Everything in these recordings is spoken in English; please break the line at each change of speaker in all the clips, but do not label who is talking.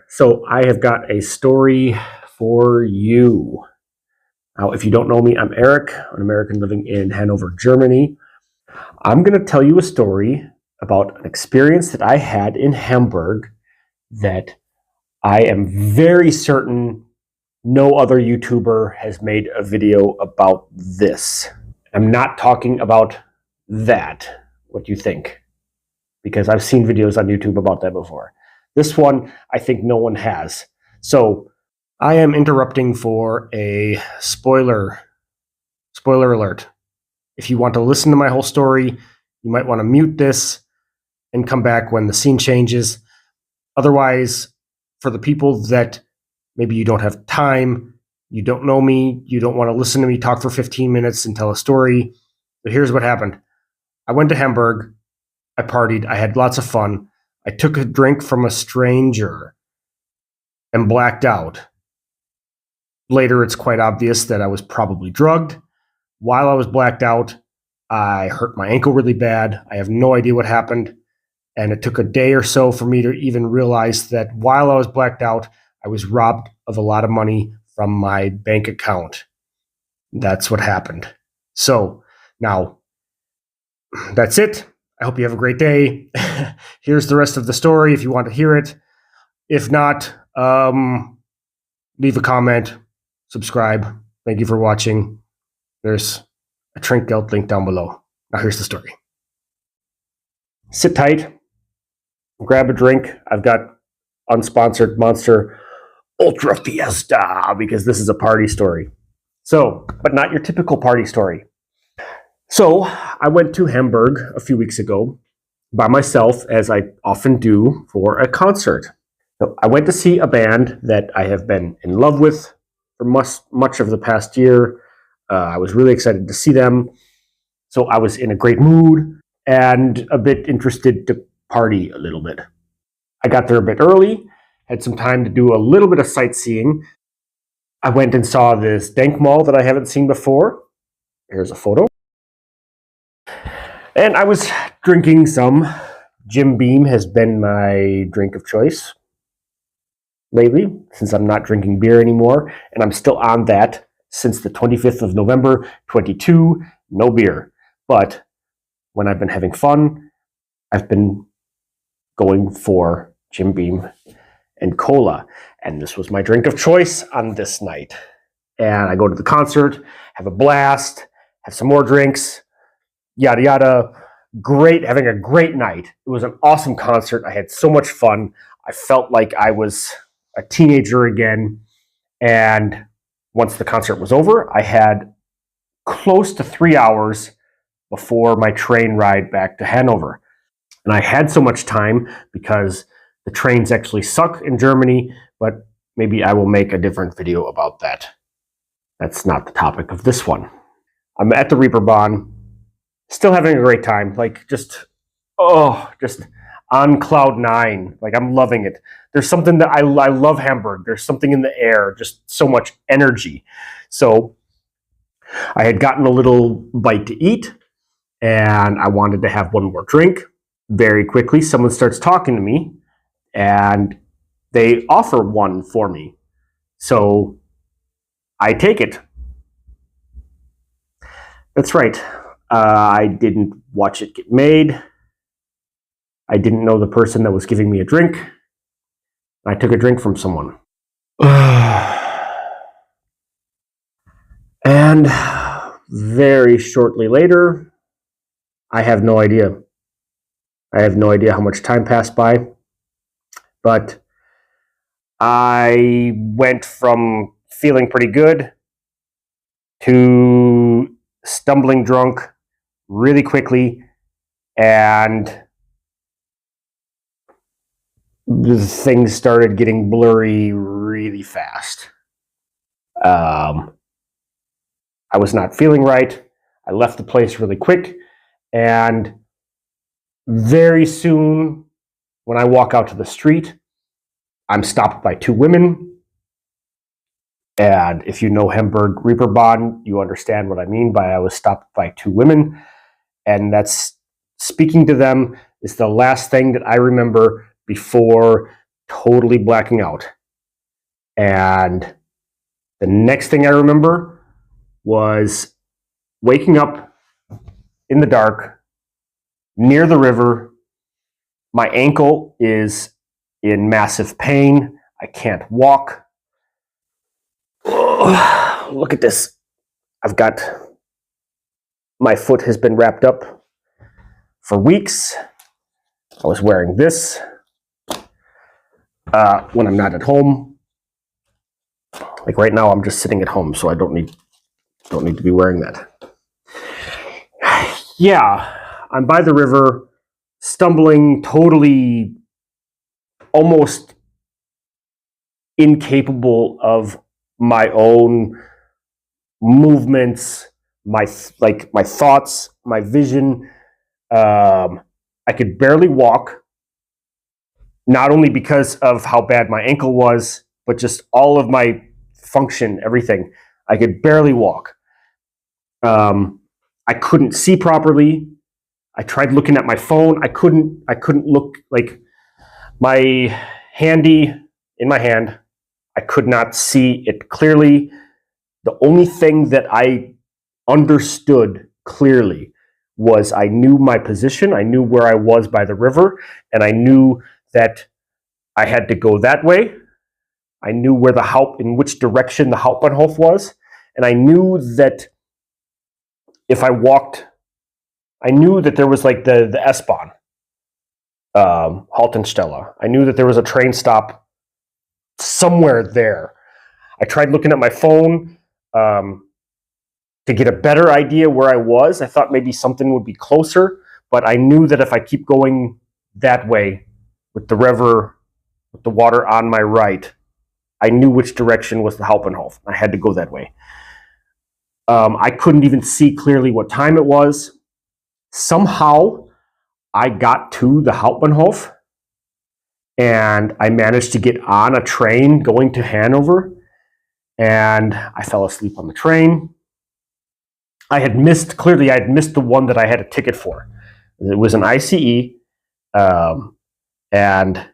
So I have got a story for you. Now, if you don't know me, I'm Eric, an American living in Hanover, Germany. I'm going to tell you a story about an experience that I had in Hamburg that I am very certain no other YouTuber has made a video about this. I'm not talking about that. What do you think? Because I've seen videos on YouTube about that before. This one, I think no one has. So I am interrupting for a spoiler alert. If you want to listen to my whole story, you might want to mute this and come back when the scene changes. Otherwise, for the people that maybe you don't have time, you don't know me, you don't want to listen to me talk for 15 minutes and tell a story, but here's what happened. I went to Hamburg, I partied, I had lots of fun. I took a drink from a stranger and blacked out. Later, it's quite obvious that I was probably drugged. While I was blacked out, I hurt my ankle really bad. I have no idea what happened. And it took a day or so for me to even realize that while I was blacked out, I was robbed of a lot of money from my bank account. That's what happened. So now, that's it. I hope you have a great day. Here's the rest of the story if you want to hear it. If not, leave a comment, subscribe. Thank you for watching. There's a Trinkgeld link down below. Now here's the story. Sit tight, grab a drink. I've got unsponsored Monster Ultra Fiesta because this is a party story. So, but not your typical party story. So I went to Hamburg a few weeks ago by myself, as I often do, for a concert. So I went to see a band that I have been in love with for much of the past year. I was really excited to see them. So I was in a great mood and a bit interested to party a little bit. I got there a bit early, had some time to do a little bit of sightseeing. I went and saw this dank mall that I haven't seen before. Here's a photo. And I was drinking some. Jim Beam has been my drink of choice lately, since I'm not drinking beer anymore, and I'm still on that since the 25th of November, 22, no beer. But when I've been having fun, I've been going for Jim Beam and cola, and this was my drink of choice on this night. And I go to the concert, have a blast, have some more drinks, yada yada. Great, having a great night. It was an awesome concert. I had so much fun. I felt like I was a teenager again. And once the concert was over, I had close to 3 hours before my train ride back to Hanover. And I had so much time because the trains actually suck in Germany, but maybe I will make a different video about that. That's not the topic of this one. I'm at the Reeperbahn, still having a great time, like just on cloud nine. Like, I'm loving it. There's something that I love Hamburg. There's something in the air, just so much energy. So I had gotten a little bite to eat and I wanted to have one more drink. Very quickly, someone starts talking to me and they offer one for me. So I take it. That's right. I didn't watch it get made. I didn't know the person that was giving me a drink. I took a drink from someone. And very shortly later, I have no idea. I have no idea how much time passed by. But I went from feeling pretty good to stumbling drunk really quickly, and the things started getting blurry really fast. I was not feeling right. I left the place really quick, and very soon, when I walk out to the street, I'm stopped by two women. And if you know Hamburg Reeperbahn, you understand what I mean by I was stopped by two women. And that's, speaking to them is the last thing that I remember before totally blacking out. And the next thing I remember was waking up in the dark near the river. My ankle is in massive pain. I can't walk. Oh, look at this. My foot has been wrapped up for weeks. I was wearing this when I'm not at home. Like right now, I'm just sitting at home, so I don't need to be wearing that. Yeah, I'm by the river, stumbling, totally, almost incapable of my own movements, my thoughts, my vision. I could barely walk, not only because of how bad my ankle was, but just all of my function, everything. I could barely walk. I couldn't see properly. I tried looking at my phone. I couldn't look, like my handy in my hand. I could not see it clearly. The only thing that I understood clearly was I knew my position. I knew where I was by the river, and I knew that I had to go that way. I knew where in which direction the Hauptbahnhof was, and I knew that if I walked, I knew that there was like the S-Bahn, Haltestelle. I knew that there was a train stop somewhere there. I tried looking at my phone to get a better idea where I was. I thought maybe something would be closer, but I knew that if I keep going that way with the river, with the water on my right, I knew which direction was the Hauptbahnhof. I had to go that way. I couldn't even see clearly what time it was. Somehow, I got to the Hauptbahnhof, and I managed to get on a train going to Hanover, and I fell asleep on the train. I had missed the one that I had a ticket for. It was an ICE, and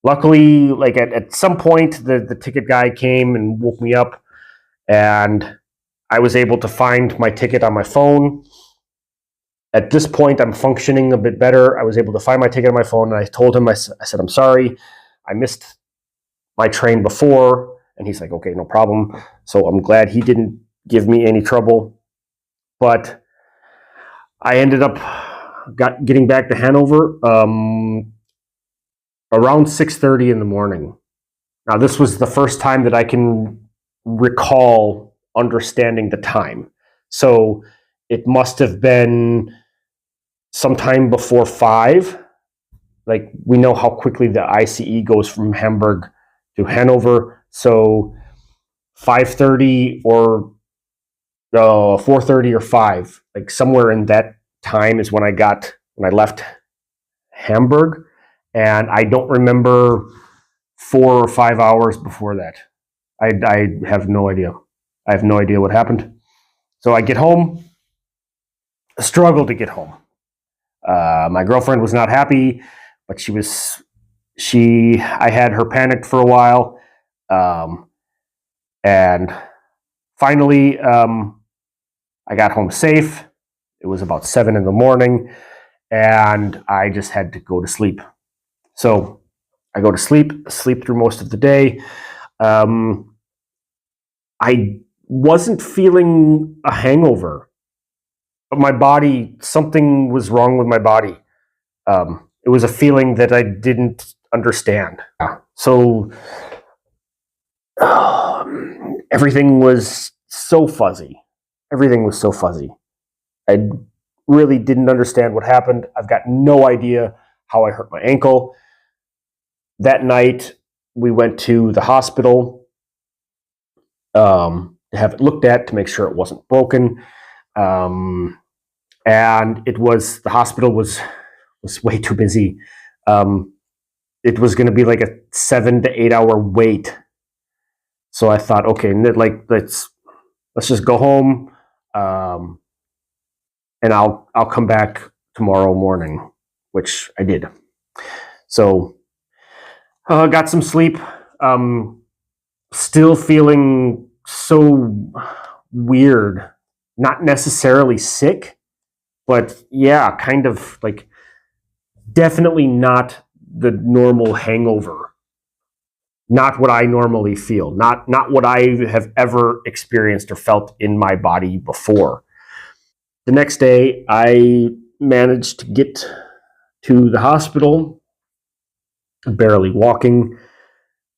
luckily, like at some point, the ticket guy came and woke me up, and I was able to find my ticket on my phone. At this point, I'm functioning a bit better. I was able to find my ticket on my phone, and I told him, I said, I'm sorry, I missed my train before. And he's like, okay, no problem. So I'm glad he didn't give me any trouble. But I ended up getting back to Hanover around 6:30 in the morning. Now, this was the first time that I can recall understanding the time. So it must have been sometime before 5. Like, we know how quickly the ICE goes from Hamburg to Hanover. So 5:30 or 4:30 or 5, like somewhere in that time is when I left Hamburg. And I don't remember 4 or 5 hours before that. I have no idea. I have no idea what happened. So I get home, struggle to get home. My girlfriend was not happy, but I had her panicked for a while. And finally, I got home safe. It was about 7 in the morning, and I just had to go to sleep. So I go to sleep through most of the day. I wasn't feeling a hangover, but my body, something was wrong with my body. It was a feeling that I didn't understand. So everything was so fuzzy. I really didn't understand what happened. I've got no idea how I hurt my ankle. That night, we went to the hospital to have it looked at to make sure it wasn't broken. And the hospital was way too busy. It was going to be like a 7 to 8 hour wait. So I thought, okay, let's just go home, and I'll come back tomorrow morning, which I did. So Got some sleep. Still feeling so weird. Not necessarily sick, but yeah, kind of like definitely not the normal hangover. Not what I normally feel. Not what I have ever experienced or felt in my body before. The next day, I managed to get to the hospital, barely walking.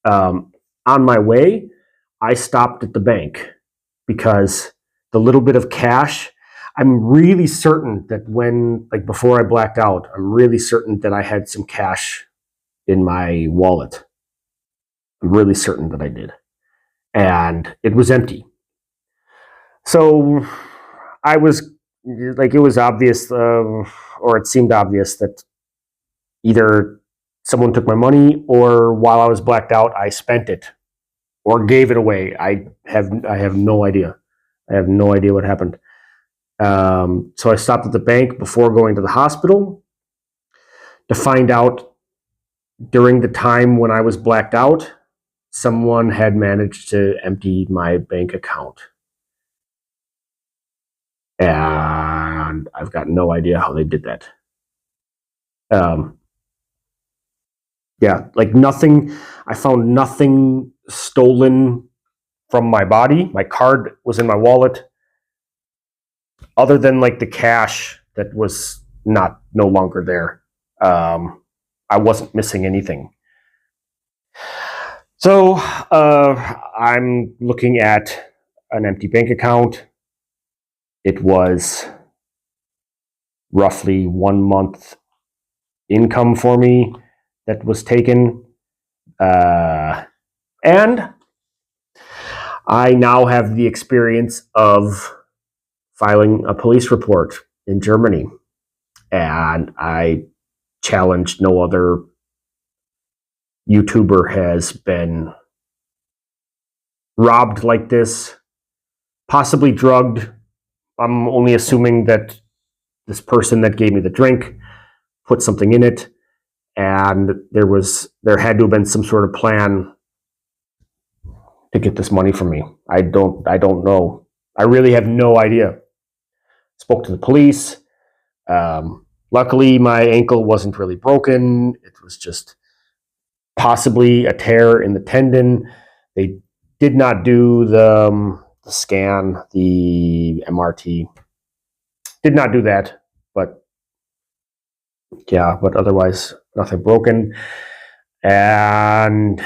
On my way, I stopped at the bank because the little bit of cash, I'm really certain that like before I blacked out, I'm really certain that I had some cash in my wallet. I'm really certain that I did. And it was empty. So I was like, it was obvious, or it seemed obvious that either someone took my money or while I was blacked out, I spent it or gave it away. I have no idea. I have no idea what happened. So I stopped at the bank before going to the hospital to find out during the time when I was blacked out, someone had managed to empty my bank account. And I've got no idea how they did that. Um, yeah, like nothing, I found nothing stolen from my body. My card was in my wallet, other than like the cash that was no longer there. I wasn't missing anything. So I'm looking at an empty bank account. It was roughly 1 month income for me that was taken. And I now have the experience of filing a police report in Germany. And I challenged no other YouTuber has been robbed like this, possibly drugged. I'm only assuming that this person that gave me the drink put something in it, and there had to have been some sort of plan to get this money from me. I don't know. I really have no idea. Spoke to the police. Luckily, my ankle wasn't really broken. It was just possibly a tear in the tendon. They did not do the scan, the MRT. Did not do that, but yeah, but otherwise nothing broken. And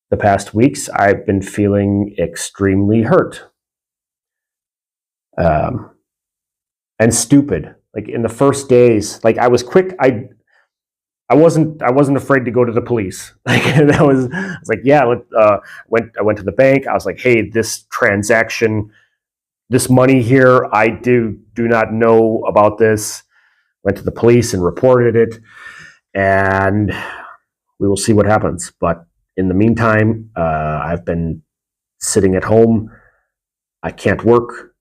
the past weeks, I've been feeling extremely hurt and stupid. Like in the first days, like I was quick. I wasn't afraid to go to the police. Like I was like, yeah. I went to the bank. I was like, hey, this transaction, this money here, I do not know about this. Went to the police and reported it, and we will see what happens. But in the meantime, I've been sitting at home. I can't work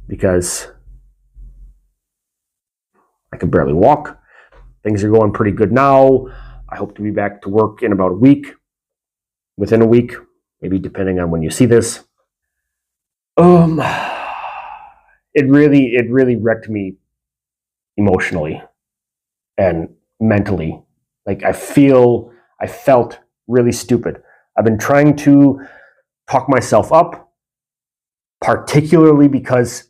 because I can barely walk. Things are going pretty good now. I hope to be back to work in about a week, within a week, maybe depending on when you see this. Um, it really wrecked me emotionally and mentally. Like I felt really stupid. I've been trying to talk myself up, particularly because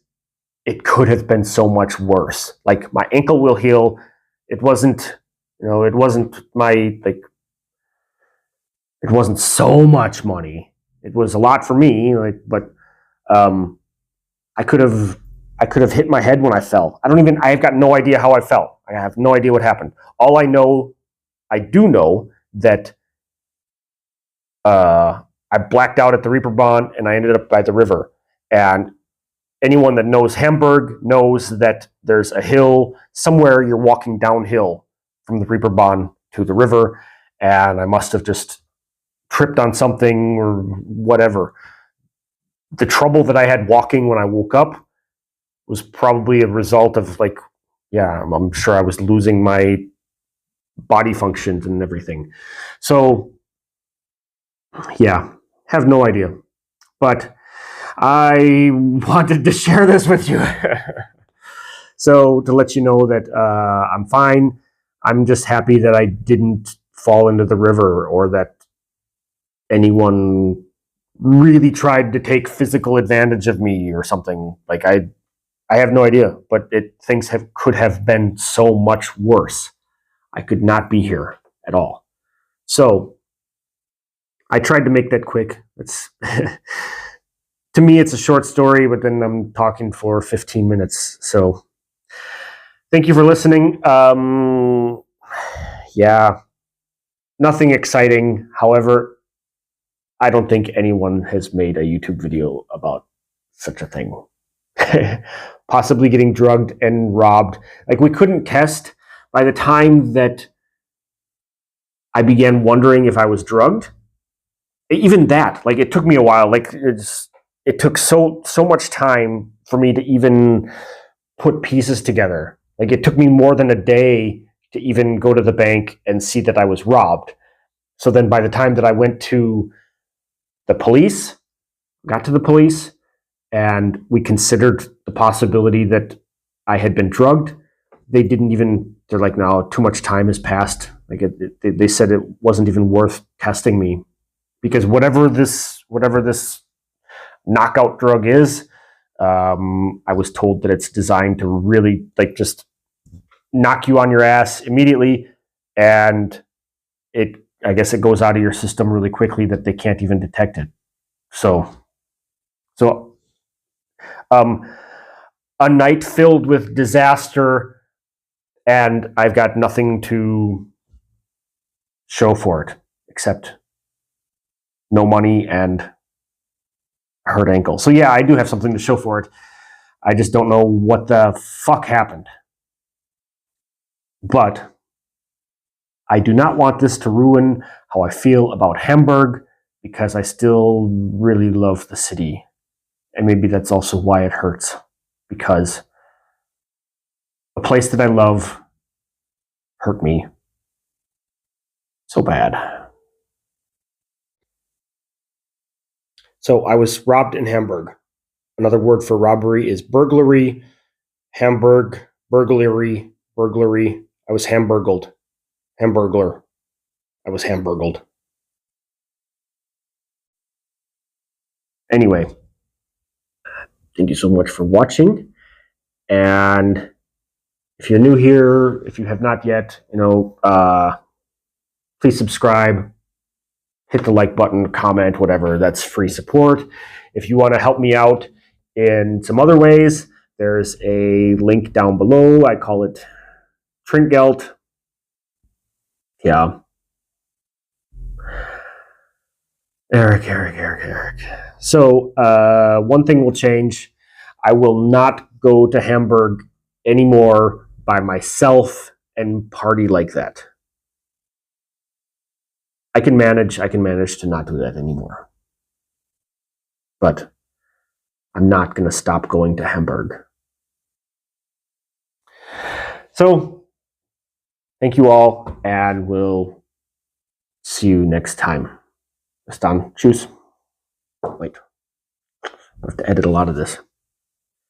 it could have been so much worse. Like my ankle will heal. It wasn't, it wasn't it wasn't so much money. It was a lot for me, but um, I could have, hit my head when I fell. I've got no idea how I fell. I have no idea what happened. All I do know that I blacked out at the Reeperbahn and I ended up by the river. And anyone that knows Hamburg knows that there's a hill somewhere you're walking downhill from the Reeperbahn to the river. And I must have just tripped on something or whatever. The trouble that I had walking when I woke up was probably a result of I'm sure I was losing my body functions and everything. So, yeah, have no idea. But I wanted to share this with you. So, to let you know that I'm fine. I'm just happy that I didn't fall into the river or that anyone really tried to take physical advantage of me or something. Like I have no idea, but could have been so much worse. I could not be here at all. So I tried to make that quick. It's to me, it's a short story, but then I'm talking for 15 minutes. So thank you for listening. Yeah, nothing exciting. However, I don't think anyone has made a YouTube video about such a thing. Possibly getting drugged and robbed. Like, we couldn't test by the time that I began wondering if I was drugged. Even that, like, it took me a while. Like, it took so much time for me to even put pieces together. Like, it took me more than a day to even go to the bank and see that I was robbed. So then by the time that I went to the police, got to the police, and we considered the possibility that I had been drugged, they didn't even, they're like, no, too much time has passed. Like, they said it wasn't even worth testing me, because whatever this knockout drug is, I was told that it's designed to really, like, just knock you on your ass immediately, and I guess it goes out of your system really quickly that they can't even detect it. So a night filled with disaster, and I've got nothing to show for it except no money and a hurt ankle. So yeah, I do have something to show for it. I just don't know what the fuck happened. But I do not want this to ruin how I feel about Hamburg, because I still really love the city. And maybe that's also why it hurts, because a place that I love hurt me so bad. So I was robbed in Hamburg. Another word for robbery is burglary. Hamburg, burglary. I was hamburgled. Hamburglar. I was hamburgled. Anyway, thank you so much for watching. And if you're new here, if you have not yet, please subscribe, hit the like button, comment, whatever. That's free support. If you want to help me out in some other ways, there's a link down below. I call it Trinkgeld. Yeah. Eric. So one thing will change. I will not go to Hamburg anymore by myself and party like that. I can manage to not do that anymore. But I'm not going to stop going to Hamburg. So thank you all, and we'll see you next time. Bis dann. Tschüss. Wait. I have to edit a lot of this.